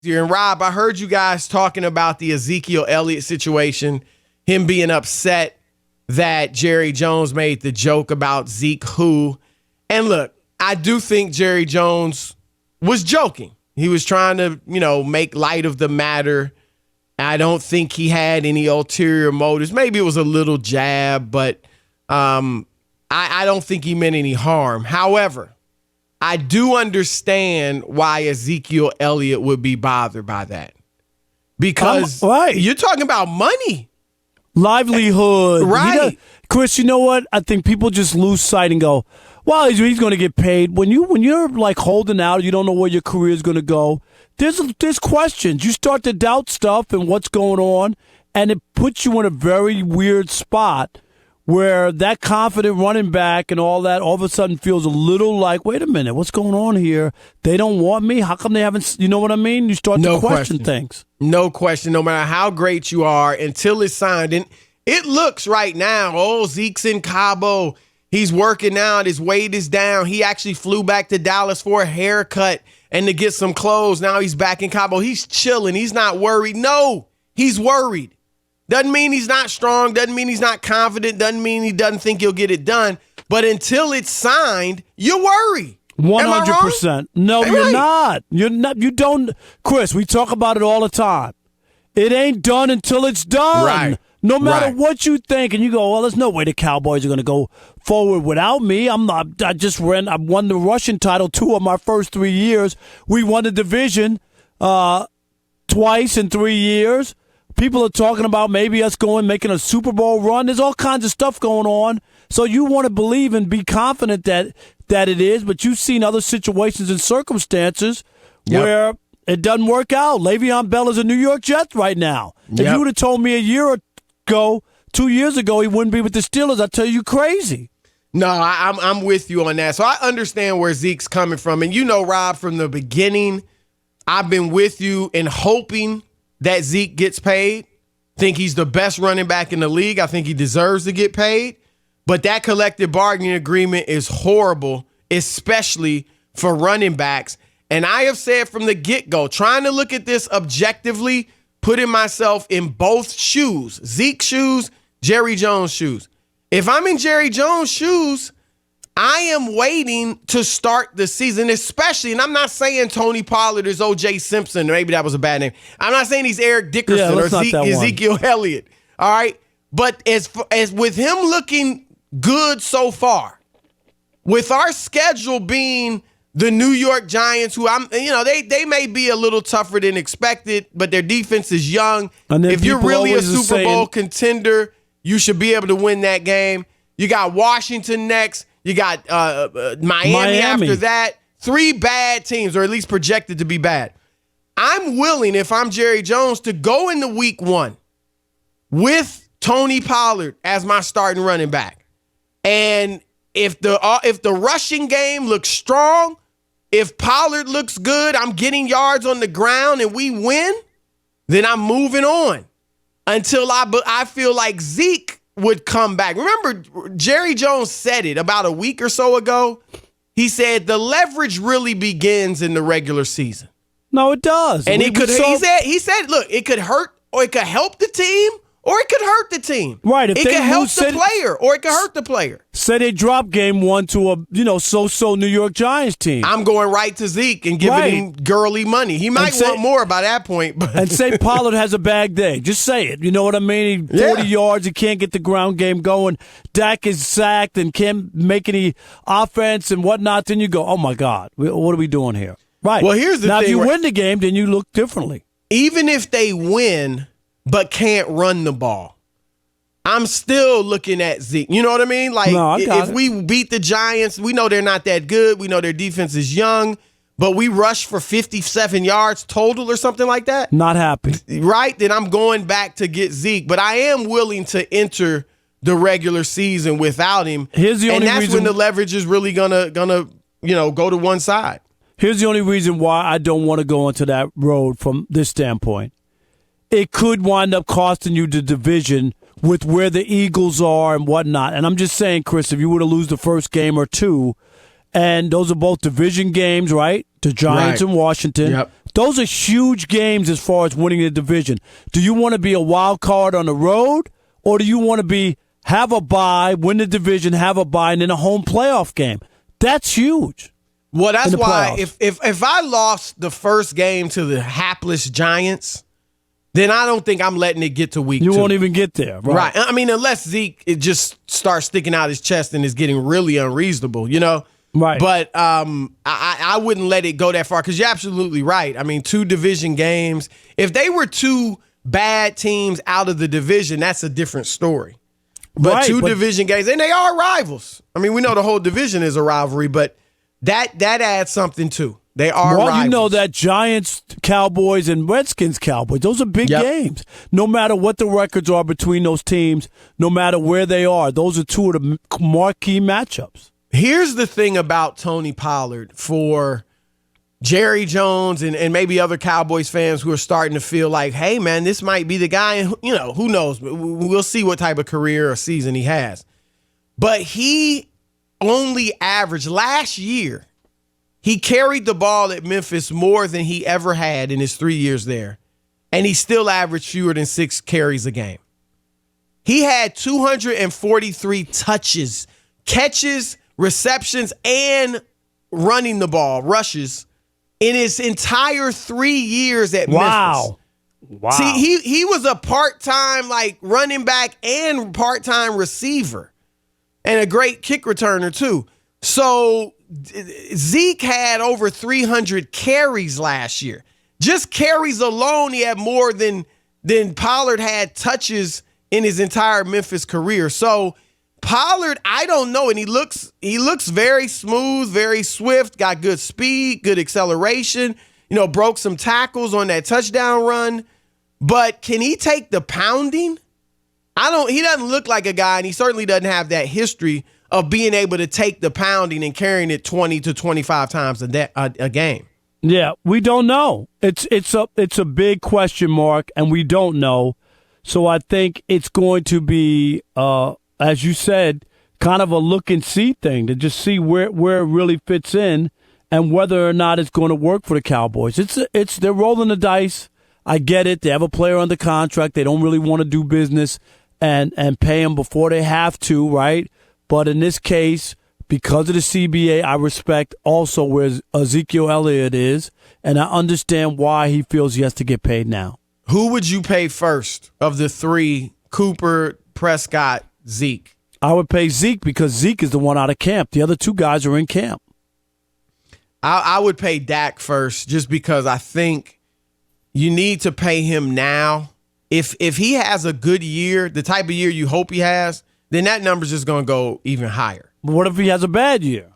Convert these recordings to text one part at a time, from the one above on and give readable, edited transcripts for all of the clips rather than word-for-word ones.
And Rob, I heard you guys talking about the Ezekiel Elliott situation, him being upset that Jerry Jones made the joke about Zeke who. And look, I do think Jerry Jones was joking. He was trying to, make light of the matter. I don't think he had any ulterior motives. Maybe it was a little jab, but I don't think he meant any harm. However, I do understand why Ezekiel Elliott would be bothered by that. Because you're talking about money. Livelihood. Right. Chris, you know what? I think people just lose sight and go, well, he's going to get paid. When you're like holding out, you don't know where your career is going to go. There's questions. You start to doubt stuff and what's going on, and it puts you in a very weird spot where that confident running back and all that all of a sudden feels a little like, wait a minute, what's going on here? They don't want me? How come they haven't? You know what I mean? You start to question things. No question. No matter how great you are until it's signed. And it looks right now, Zeke's in Cabo. He's working out. His weight is down. He actually flew back to Dallas for a haircut and to get some clothes. Now he's back in Cabo. He's chilling. He's not worried. No, he's worried. Doesn't mean he's not strong. Doesn't mean he's not confident. Doesn't mean he doesn't think he'll get it done. But until it's signed, you worry. 100%. No, you're not. You're not. You don't. Chris, we talk about it all the time. It ain't done until it's done. Right. No matter what you think, and you go, well, there's no way the Cowboys are going to go forward without me. I won the rushing title 2 of my first 3 years. We won the division twice in 3 years. People are talking about maybe us making a Super Bowl run. There's all kinds of stuff going on. So you want to believe and be confident that it is, but you've seen other situations and circumstances where it doesn't work out. Le'Veon Bell is a New York Jet right now. If you would have told me a year ago, 2 years ago, he wouldn't be with the Steelers, I'd tell you crazy. No, I'm with you on that. So I understand where Zeke's coming from. And Rob, from the beginning, I've been with you in hoping that Zeke gets paid. Think he's the best running back in the league. I think he deserves to get paid. But that collective bargaining agreement is horrible, especially for running backs. And I have said from the get-go, trying to look at this objectively, putting myself in both shoes, Zeke's shoes, Jerry Jones' shoes. If I'm in Jerry Jones' shoes, I am waiting to start the season, especially, and I'm not saying Tony Pollard is O.J. Simpson, maybe that was a bad name. I'm not saying he's Eric Dickerson or Ezekiel Elliott, all right? But as with him looking good so far, with our schedule being the New York Giants, who they may be a little tougher than expected, but their defense is young. If you're really a Super Bowl contender, you should be able to win that game. You got Washington next. You got Miami after that. 3 bad teams, or at least projected to be bad. I'm willing, if I'm Jerry Jones, to go into week 1 with Tony Pollard as my starting running back. And if the rushing game looks strong, if Pollard looks good, I'm getting yards on the ground and we win, then I'm moving on until I feel like Zeke would come back. Remember, Jerry Jones said it about a week or so ago. He said the leverage really begins in the regular season. No, it does. And he said, look, it could hurt or it could help the team, or it could hurt the team. Right. It could help the player, or it could hurt the player. Say they drop game 1 to a so-so New York Giants team. I'm going right to Zeke and giving him girly money. He might want more by that point. But and say Pollard has a bad day. Just say it. You know what I mean? 40 yards, he can't get the ground game going. Dak is sacked and can't make any offense and whatnot. Then you go, oh, my God, what are we doing here? Right. Well, here's the thing. Now, if you win the game, then you look differently. Even if they win but can't run the ball, I'm still looking at Zeke. You know what I mean? Like, if we beat the Giants, we know they're not that good. We know their defense is young, but we rushed for 57 yards total or something like that. Not happy. Right? Then I'm going back to get Zeke. But I am willing to enter the regular season without him. And that's when the leverage is really gonna go to one side. Here's the only reason why I don't want to go into that road from this standpoint. It could wind up costing you the division with where the Eagles are and whatnot. And I'm just saying, Chris, if you were to lose the first game or two, and those are both division games, right? The Giants and Washington. Yep. Those are huge games as far as winning the division. Do you want to be a wild card on the road, or do you want to have a bye, win the division, have a bye, and then a home playoff game? That's huge. Well, that's why if I lost the first game to the hapless Giants, then I don't think I'm letting it get to week 2. You won't even get there, right? I mean, unless Zeke it just starts sticking out his chest and is getting really unreasonable, you know? Right. But I wouldn't let it go that far because you're absolutely right. I mean, 2 division games. If they were 2 bad teams out of the division, that's a different story. But right, 2 division games, and they are rivals. I mean, we know the whole division is a rivalry, but that adds something too. They are rivals. You know that Giants, Cowboys, and Redskins, Cowboys, those are big games. No matter what the records are between those teams, no matter where they are, those are 2 of the marquee matchups. Here's the thing about Tony Pollard for Jerry Jones and maybe other Cowboys fans who are starting to feel like, hey, man, this might be the guy. And, you know, who knows? We'll see what type of career or season he has. But he only averaged last year. He carried the ball at Memphis more than he ever had in his 3 years there. And he still averaged fewer than 6 carries a game. He had 243 touches, catches, receptions, and running the ball, rushes, in his entire 3 years at Memphis. Wow. See, he was a part-time like running back and part-time receiver and a great kick returner too. So Zeke had over 300 carries last year. Just carries alone, he had more than Pollard had touches in his entire Memphis career. So Pollard, I don't know, and he looks very smooth, very swift, got good speed, good acceleration, broke some tackles on that touchdown run. But can he take the pounding? He doesn't look like a guy, and he certainly doesn't have that history of being able to take the pounding and carrying it 20 to 25 times a game. Yeah, we don't know. It's a big question mark, and we don't know. So I think it's going to be, as you said, kind of a look and see thing to just see where it really fits in and whether or not it's going to work for the Cowboys. They're rolling the dice. I get it. They have a player under contract. They don't really want to do business and pay him before they have to, right? But in this case, because of the CBA, I respect also where Ezekiel Elliott is, and I understand why he feels he has to get paid now. Who would you pay first of the 3, Cooper, Prescott, Zeke? I would pay Zeke because Zeke is the one out of camp. The other 2 guys are in camp. I would pay Dak first just because I think you need to pay him now. If he has a good year, the type of year you hope he has, then that number's just going to go even higher. But what if he has a bad year?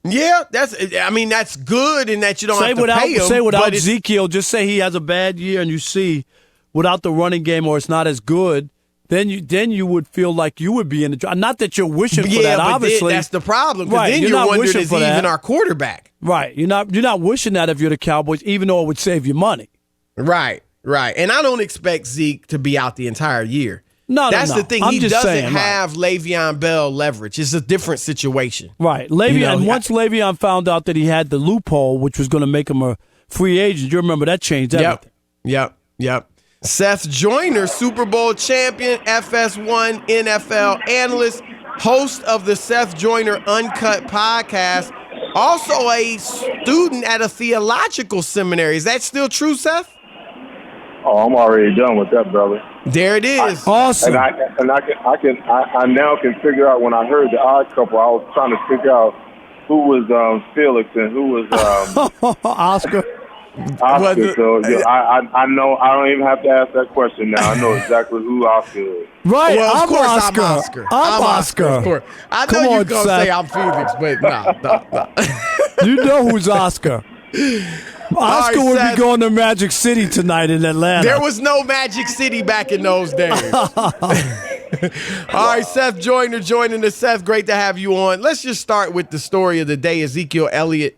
Yeah, that's good in that you don't have to pay him. Say without Ezekiel, just say he has a bad year and you see without the running game or it's not as good, then you would feel like you would be in the draft. Not that you're wishing for that, obviously. That's the problem. Because right, then you're wondering, is he even our quarterback? Right. You're not wishing that if you're the Cowboys, even though it would save you money. Right. And I don't expect Zeke to be out the entire year. That's the thing. He doesn't have Le'Veon Bell leverage. It's a different situation. Right. And once Le'Veon found out that he had the loophole, which was going to make him a free agent, you remember that changed everything. Yep. Seth Joyner, Super Bowl champion, FS1 NFL analyst, host of the Seth Joyner Uncut podcast, also a student at a theological seminary. Is that still true, Seth? Oh, I'm already done with that, brother. There it is. Awesome. I now can figure out. When I heard the Odd Couple, I was trying to figure out who was Felix and who was Oscar. Oscar. So I know. I don't even have to ask that question now. I know exactly who Oscar is. Right. Well, of course I'm Oscar. I'm Oscar. Of course. I know you're going to say I'm Felix, but no. You know who's Oscar. Oscar would be going to Magic City tonight in Atlanta. There was no Magic City back in those days. All right, Seth Joyner joining us. Seth, great to have you on. Let's just start with the story of the day, Ezekiel Elliott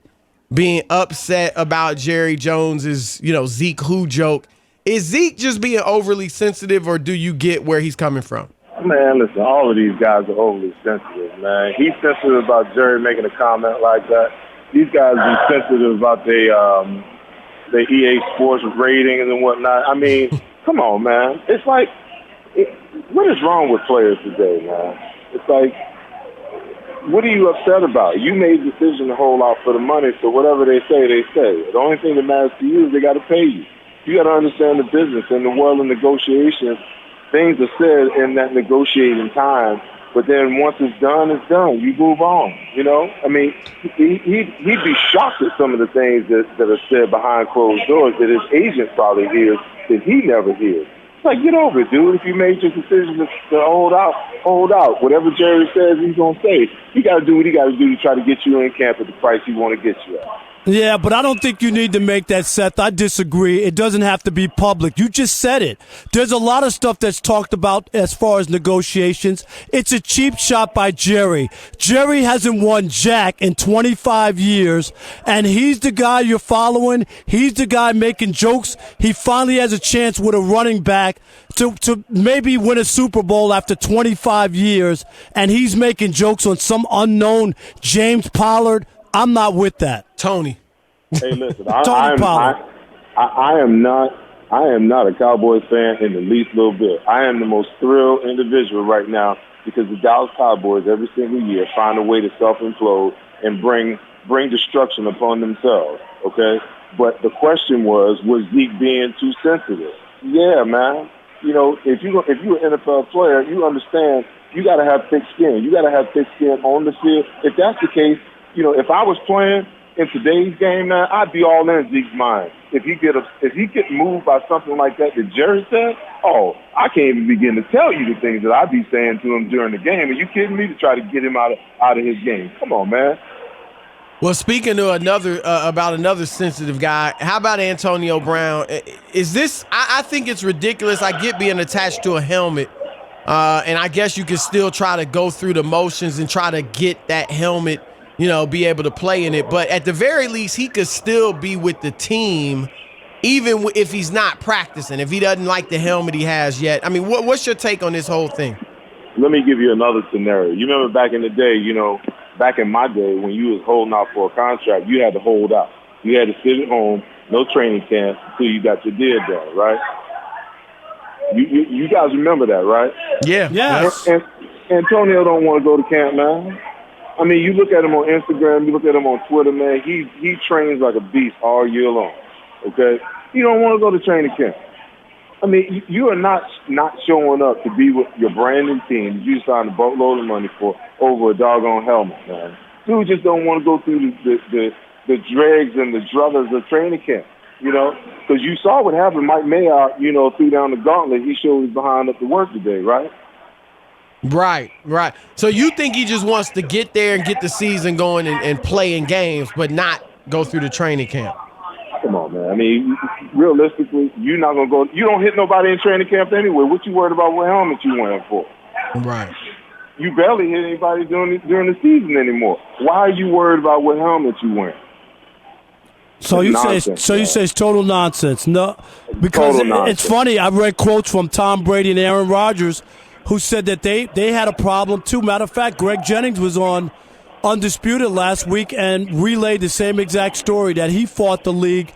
being upset about Jerry Jones's, Zeke who joke. Is Zeke just being overly sensitive, or do you get where he's coming from? Man, listen, all of these guys are overly sensitive, man. He's sensitive about Jerry making a comment like that. These guys are sensitive about the EA Sports ratings and whatnot. I mean, come on, man. It's like, what is wrong with players today, man? It's like, what are you upset about? You made the decision to hold out for the money, so whatever they say, they say. The only thing that matters to you is they got to pay you. You got to understand the business. In the world of negotiations, things are said in that negotiating time, but then once it's done, it's done. You move on, you know? I mean, he'd be shocked at some of the things that are said behind closed doors that his agent probably hears that he never hears. It's like, get over it, dude. If you made your decision to hold out, hold out. Whatever Jerry says, he's going to say. He got to do what he got to do to try to get you in camp at the price he want to get you at. Yeah, but I don't think you need to make that, Seth. I disagree. It doesn't have to be public. You just said it. There's a lot of stuff that's talked about as far as negotiations. It's a cheap shot by Jerry. Jerry hasn't won jack in 25 years, and he's the guy you're following. He's the guy making jokes. He finally has a chance with a running back to maybe win a Super Bowl after 25 years, and he's making jokes on some unknown James Pollard. I'm not with that. Tony. Hey, listen, I am not a Cowboys fan in the least little bit. I am the most thrilled individual right now because the Dallas Cowboys every single year find a way to self-implode and bring destruction upon themselves, okay? But the question was Zeke being too sensitive? Yeah, man. You know, if you're an NFL player, you understand you got to have thick skin. You got to have thick skin on the field. If that's the case, you know, if I was playing in today's game, man, I'd be all in Zeke's mind. If he get moved by something like that Jerry said, oh, I can't even begin to tell you the things that I'd be saying to him during the game. Are you kidding me? To try to get him out of his game? Come on, man. Well, speaking to about another sensitive guy, how about Antonio Brown? Is this? I think it's ridiculous. I get being attached to a helmet, and I guess you can still try to go through the motions and try to get that helmet, you know, be able to play in it. But at the very least, he could still be with the team, even if he's not practicing, if he doesn't like the helmet he has yet. I mean, what's your take on this whole thing? Let me give you another scenario. You remember back in the day, you know, back in my day when you was holding out for a contract, you had to hold out. You had to sit at home, no training camp until you got your deal done, right? You guys remember that, right? Yeah. Yes. And Antonio don't want to go to camp, man. I mean, you look at him on Instagram, you look at him on Twitter, man, he trains like a beast all year long, okay? You don't want to go to training camp. I mean, you are not showing up to be with your brand new team you signed a boatload of money for over a doggone helmet, man. Dude just don't want to go through the dregs and the druthers of training camp, you know? Because you saw what happened. Mike Mayock, you know, threw down the gauntlet. He showed his behind up to work today, right? Right. So you think he just wants to get there and get the season going and play in games, but not go through the training camp? Come on, man. I mean, realistically, you're not going to go. You don't hit nobody in training camp anyway. What you worried about what helmet you wearing for? Right. You barely hit anybody during the season anymore. Why are you worried about what helmet you wearing? So you say it's total nonsense. No, because it's funny. I read quotes from Tom Brady and Aaron Rodgers who said that they had a problem too. Matter of fact, Greg Jennings was on Undisputed last week and relayed the same exact story, that he fought the league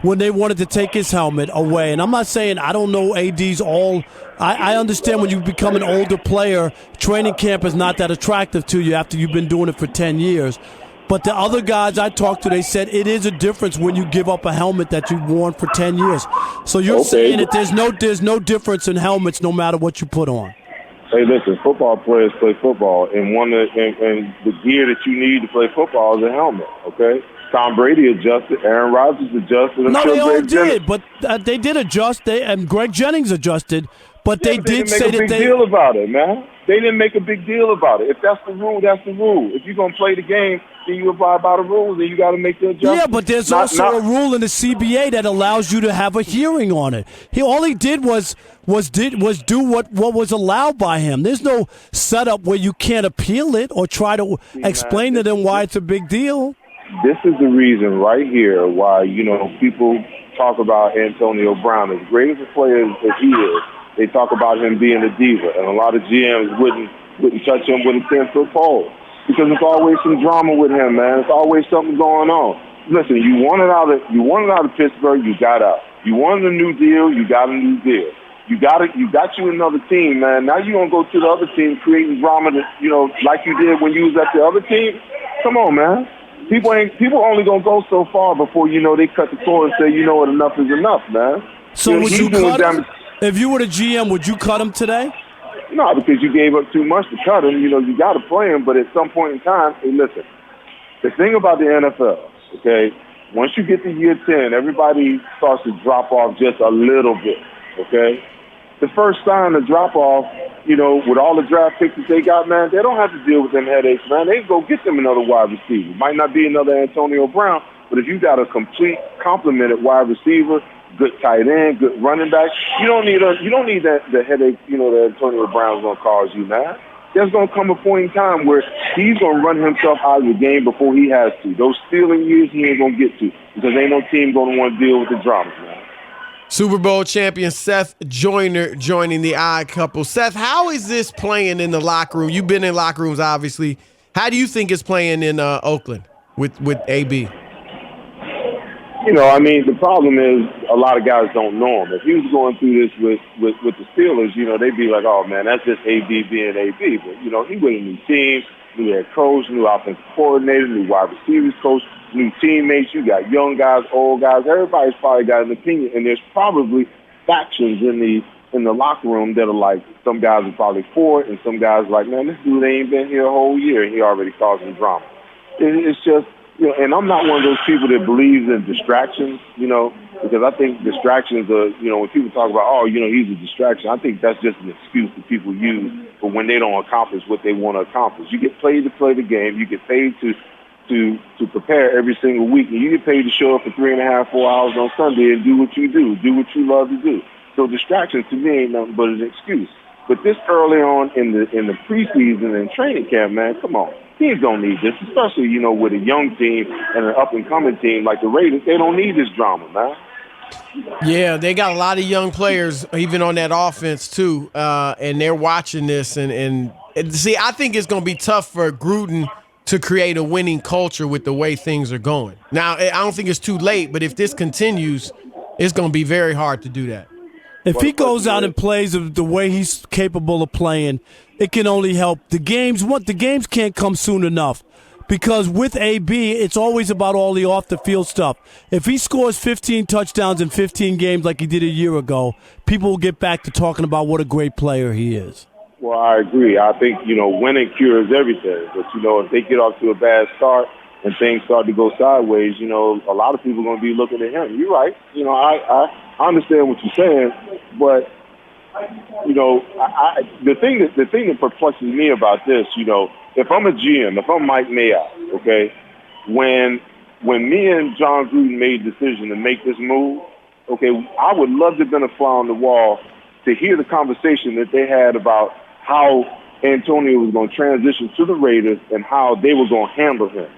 when they wanted to take his helmet away. And I'm not saying I don't know AD's all. I understand when you become an older player, training camp is not that attractive to you after you've been doing it for 10 years. But the other guys I talked to, they said it is a difference when you give up a helmet that you've worn for 10 years. So you're saying that there's no difference in helmets no matter what you put on. Hey, listen, football players play football, and the gear that you need to play football is a helmet, okay? Tom Brady adjusted, Aaron Rodgers adjusted. No, they all did, but they did adjust. And Greg Jennings adjusted, but they did say that they didn't make a big deal about it, man. They didn't make a big deal about it. If that's the rule, that's the rule. If you're going to play the game, then you abide by the rules, then you got to make the adjustment. Yeah, but there's also a rule in the CBA that allows you to have a hearing on it. All he did was do what was allowed by him. There's no setup where you can't appeal it or try to explain to them why it's a big deal. This is the reason right here why, you know, people talk about Antonio Brown. As great as a player as he is, they talk about him being a diva, and a lot of GMs wouldn't touch him with a 10-foot pole because there's always some drama with him, man. There's always something going on. listen, you wanted out of Pittsburgh, you got out. You wanted a new deal, you got a new deal. You got you another team, man. Now you gonna go to the other team creating drama that, like you did when you was at the other team. Come on, man. People only gonna go so far before they cut the cord and say, what, enough is enough, man. So would you cut him? If you were the GM, would you cut him today? No, because you gave up too much to cut him. You got to play him, but at some point in time, hey, listen. The thing about the NFL, okay, once you get to year 10, everybody starts to drop off just a little bit, okay? The first sign of drop off, with all the draft picks that they got, man, they don't have to deal with them headaches, man. They go get them another wide receiver. Might not be another Antonio Brown, but if you got a complete complemented wide receiver, good tight end, good running back, you don't need the headache, that Antonio Brown's gonna cause you, man. There's going to come a point in time where he's going to run himself out of the game before he has to. Those stealing years he ain't going to get to because ain't no team going to want to deal with the drama, man. Super Bowl champion Seth Joyner joining the odd couple. Seth, how is this playing in the locker room? You've been in locker rooms, obviously. How do you think it's playing in Oakland with AB? The problem is a lot of guys don't know him. If he was going through this with the Steelers, they'd be like, oh, man, that's just AB being AB. But, he with a new team, new head coach, new offensive coordinator, new wide receivers coach, new teammates. You got young guys, old guys. Everybody's probably got an opinion. And there's probably factions in the locker room that are like, some guys are probably for it, and some guys are like, man, this dude ain't been here a whole year, and he already causing drama. It's just, and I'm not one of those people that believes in distractions, because I think distractions are, when people talk about, oh, he's a distraction, I think that's just an excuse that people use for when they don't accomplish what they want to accomplish. You get paid to play the game. You get paid to prepare every single week, and you get paid to show up for 3.5, 4 hours on Sunday and do what you do what you love to do. So distractions to me ain't nothing but an excuse. But this early on in the preseason and training camp, man, come on. Teams don't need this, especially, with a young team and an up-and-coming team like the Raiders. They don't need this drama, man. Yeah, they got a lot of young players even on that offense too, and they're watching this. And see, I think it's going to be tough for Gruden to create a winning culture with the way things are going. Now, I don't think it's too late, but if this continues, it's going to be very hard to do that. If he goes out and plays the way he's capable of playing, it can only help. The games can't come soon enough because with AB, it's always about all the off-the-field stuff. If he scores 15 touchdowns in 15 games like he did a year ago, people will get back to talking about what a great player he is. Well, I agree. I think, winning cures everything. But, if they get off to a bad start and things start to go sideways, a lot of people are going to be looking at him. You're right. I understand what you're saying, but the thing that perplexes me about this, if I'm a GM, if I'm Mike Mayock, okay, when me and John Gruden made the decision to make this move, okay, I would love to have been a fly on the wall to hear the conversation that they had about how Antonio was going to transition to the Raiders and how they were going to handle him.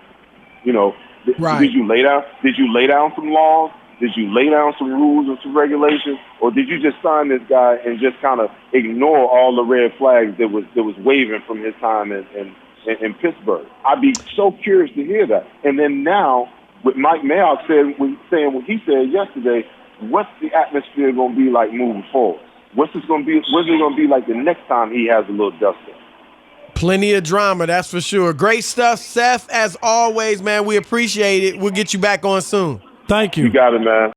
Right. Did you lay down some laws? Did you lay down some rules and some regulations, or did you just sign this guy and just kind of ignore all the red flags that was waving from his time in Pittsburgh? I'd be so curious to hear that. And then now, with Mike Mayock saying what he said yesterday, what's the atmosphere going to be like moving forward? What's it going to be like the next time he has a little dusting? Plenty of drama, that's for sure. Great stuff, Seth. As always, man, we appreciate it. We'll get you back on soon. Thank you. You got it, man.